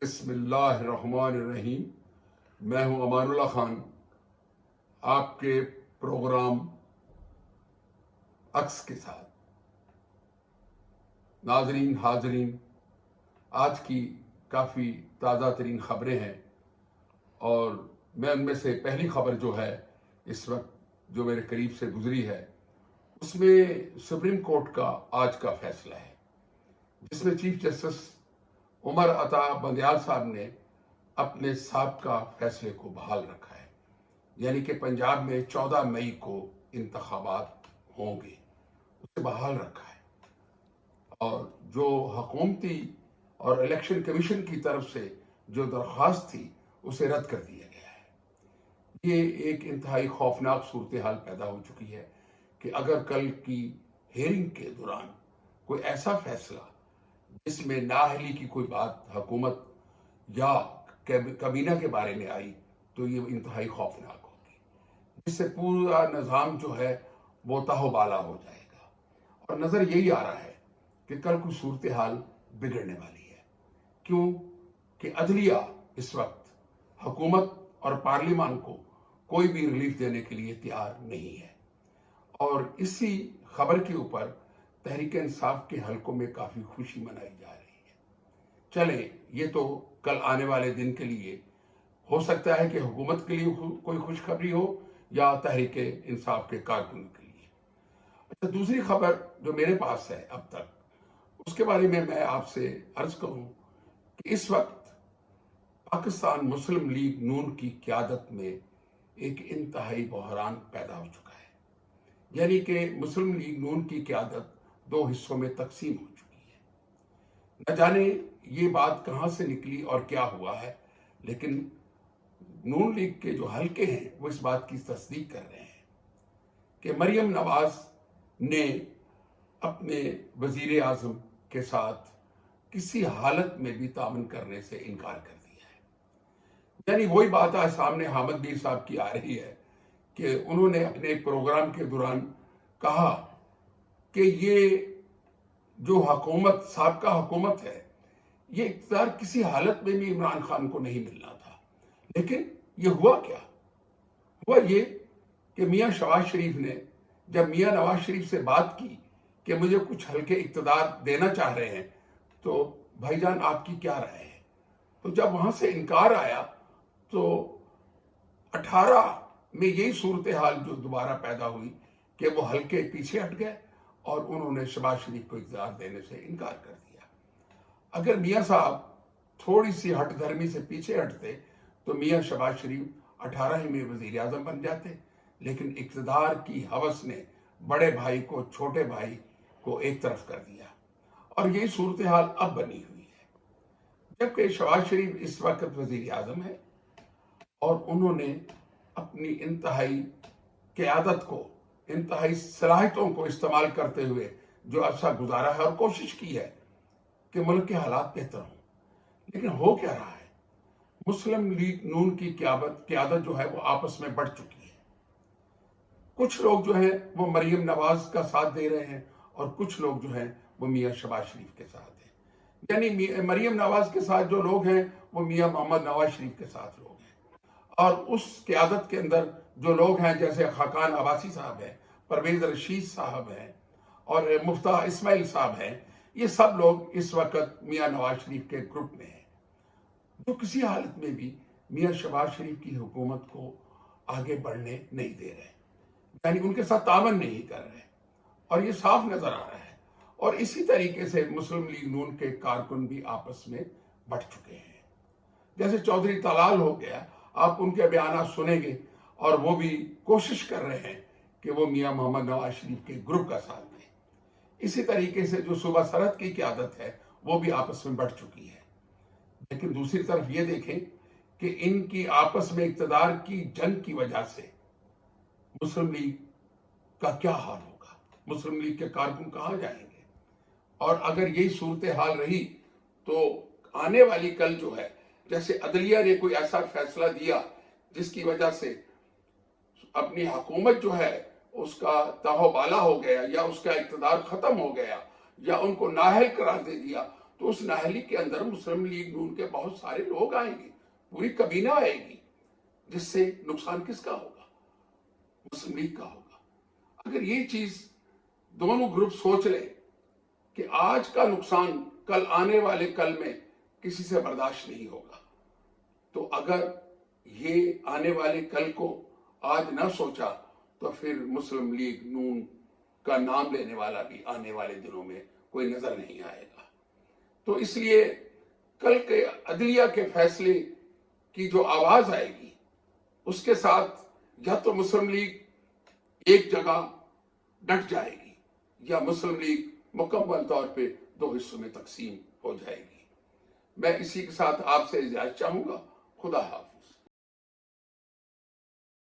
بسم اللہ الرحمن الرحیم۔ میں ہوں امان اللہ خان، آپ کے پروگرام عکس کے ساتھ۔ ناظرین، حاضرین، آج کی کافی تازہ ترین خبریں ہیں، اور میں ان میں سے پہلی خبر جو ہے اس وقت جو میرے قریب سے گزری ہے، اس میں سپریم کورٹ کا آج کا فیصلہ ہے، جس میں چیف جسٹس عمر عطا بندیال صاحب نے اپنے سابقہ فیصلے کو بحال رکھا ہے، یعنی کہ پنجاب میں 14 مئی کو انتخابات ہوں گے، اسے بحال رکھا ہے، اور جو حکومتی اور الیکشن کمیشن کی طرف سے جو درخواست تھی اسے رد کر دیا گیا ہے۔ یہ ایک انتہائی خوفناک صورتحال پیدا ہو چکی ہے کہ اگر کل کی ہیئرنگ کے دوران کوئی ایسا فیصلہ جس میں نااہلی کی کوئی بات حکومت یا کابینہ کے بارے میں آئی تو یہ انتہائی خوفناک ہوگی، جس سے پورا نظام جو ہے وہ تاہ و بالا ہو جائے گا، اور نظر یہی آ رہا ہے کہ کل کوئی صورتحال بگڑنے والی ہے، کیوں کہ عدلیہ اس وقت حکومت اور پارلیمان کو کوئی بھی ریلیف دینے کے لیے تیار نہیں ہے، اور اسی خبر کے اوپر تحریک انصاف کے حلقوں میں کافی خوشی منائی جا رہی ہے۔ چلیں، یہ تو کل آنے والے دن کے لیے ہو سکتا ہے کہ حکومت کے لیے کوئی خوشخبری ہو یا تحریک انصاف کے کارکنوں کے لیے۔ اچھا، دوسری خبر جو میرے پاس ہے اب تک، اس کے بارے میں آپ سے عرض کروں کہ اس وقت پاکستان مسلم لیگ نون کی قیادت میں ایک انتہائی بحران پیدا ہو چکا ہے، یعنی کہ مسلم لیگ نون کی قیادت دو حصوں میں تقسیم ہو چکی ہے۔ نہ جانے یہ بات کہاں سے نکلی اور کیا ہوا ہے، لیکن نون لیگ کے جو حلقے ہیں وہ اس بات کی تصدیق کر رہے ہیں کہ مریم نواز نے اپنے وزیر اعظم کے ساتھ کسی حالت میں بھی تعاون کرنے سے انکار کر دیا ہے۔ یعنی وہی بات آج سامنے حامد میر صاحب کی آ رہی ہے کہ انہوں نے اپنے ایک پروگرام کے دوران کہا کہ یہ جو حکومت سابقہ حکومت ہے، یہ اقتدار کسی حالت میں بھی عمران خان کو نہیں ملنا تھا، لیکن یہ ہوا کیا؟ ہوا یہ کہ میاں شہباز شریف نے جب میاں نواز شریف سے بات کی کہ مجھے کچھ حلقے اقتدار دینا چاہ رہے ہیں تو بھائی جان آپ کی کیا رائے ہے؟ تو جب وہاں سے انکار آیا تو 18 میں یہی صورتحال جو دوبارہ پیدا ہوئی کہ وہ حلقے پیچھے ہٹ گئے اور انہوں نے شہباز شریف کو اقتدار دینے سے انکار کر دیا۔ اگر میاں صاحب تھوڑی سی ہٹ دھرمی سے پیچھے ہٹتے تو میاں شہباز شریف 18 میں وزیر اعظم بن جاتے، لیکن اقتدار کی ہوس نے بڑے بھائی کو چھوٹے بھائی کو ایک طرف کر دیا، اور یہی صورتحال اب بنی ہوئی ہے، جبکہ شہباز شریف اس وقت وزیر اعظم ہے اور انہوں نے اپنی انتہائی قیادت کو، انتہائی صلاحیتوں کو استعمال کرتے ہوئے جو عرصہ گزارا ہے اور کوشش کی ہے کہ ملک کے حالات بہتر ہوں، لیکن ہو کیا رہا ہے؟ مسلم لیگ نون کی قیادت جو ہے وہ آپس میں بڑھ چکی ہے۔ کچھ لوگ جو ہیں وہ مریم نواز کا ساتھ دے رہے ہیں اور کچھ لوگ جو ہیں وہ میاں شہباز شریف کے ساتھ ہیں، یعنی مریم نواز کے ساتھ جو لوگ ہیں وہ میاں محمد نواز شریف کے ساتھ لوگ ہیں، اور اس قیادت کے اندر جو لوگ ہیں جیسے خاقان عباسی صاحب ہیں، پرویز رشید صاحب ہیں اور مفتاح اسماعیل صاحب ہیں، یہ سب لوگ اس وقت میاں نواز شریف کے گروپ میں ہیں، جو کسی حالت میں بھی میاں شہباز شریف کی حکومت کو آگے بڑھنے نہیں دے رہے، یعنی ان کے ساتھ تعاون نہیں کر رہے، اور یہ صاف نظر آ رہا ہے۔ اور اسی طریقے سے مسلم لیگ نون کے کارکن بھی آپس میں بڑھ چکے ہیں، جیسے چودھری طلال ہو گیا، آپ ان کے بیانات سنیں گے اور وہ بھی کوشش کر رہے ہیں کہ وہ میاں محمد نواز شریف کے گروپ کا ساتھ دیں۔ اسی طریقے سے جو صوبہ سرحد کی قیادت ہے وہ بھی آپس میں بڑھ چکی ہے، لیکن دوسری طرف یہ دیکھیں کہ ان کی آپس میں اقتدار کی جنگ کی وجہ سے مسلم لیگ کا کیا حال ہوگا، مسلم لیگ کے کارکن کہاں جائیں گے؟ اور اگر یہی صورتحال رہی تو آنے والی کل جو ہے، جیسے عدلیہ نے کوئی ایسا فیصلہ دیا جس کی وجہ سے اپنی حکومت جو ہے اس کا تاہ و بالا ہو گیا یا اس کا اقتدار ختم ہو گیا یا ان کو نااہل قرار دے دیا، تو اس نااہلی کے اندر مسلم لیگ نون کے بہت سارے لوگ آئیں گے، پوری کابینہ آئے گی، جس سے نقصان کس کا ہوگا؟ مسلم لیگ کا ہوگا۔ اگر یہ چیز دونوں گروپ سوچ لیں کہ آج کا نقصان کل آنے والے کل میں کسی سے برداشت نہیں ہوگا، تو اگر یہ آنے والے کل کو آج نہ سوچا تو پھر مسلم لیگ نون کا نام لینے والا بھی آنے والے دنوں میں کوئی نظر نہیں آئے گا۔ تو اس لیے کل کے عدلیہ کے فیصلے کی جو آواز آئے گی، اس کے ساتھ یا تو مسلم لیگ ایک جگہ ڈٹ جائے گی یا مسلم لیگ مکمل طور پہ دو حصوں میں تقسیم ہو جائے گی۔ میں اسی کے ساتھ آپ سے اجازت چاہوں گا۔ خدا حافظ۔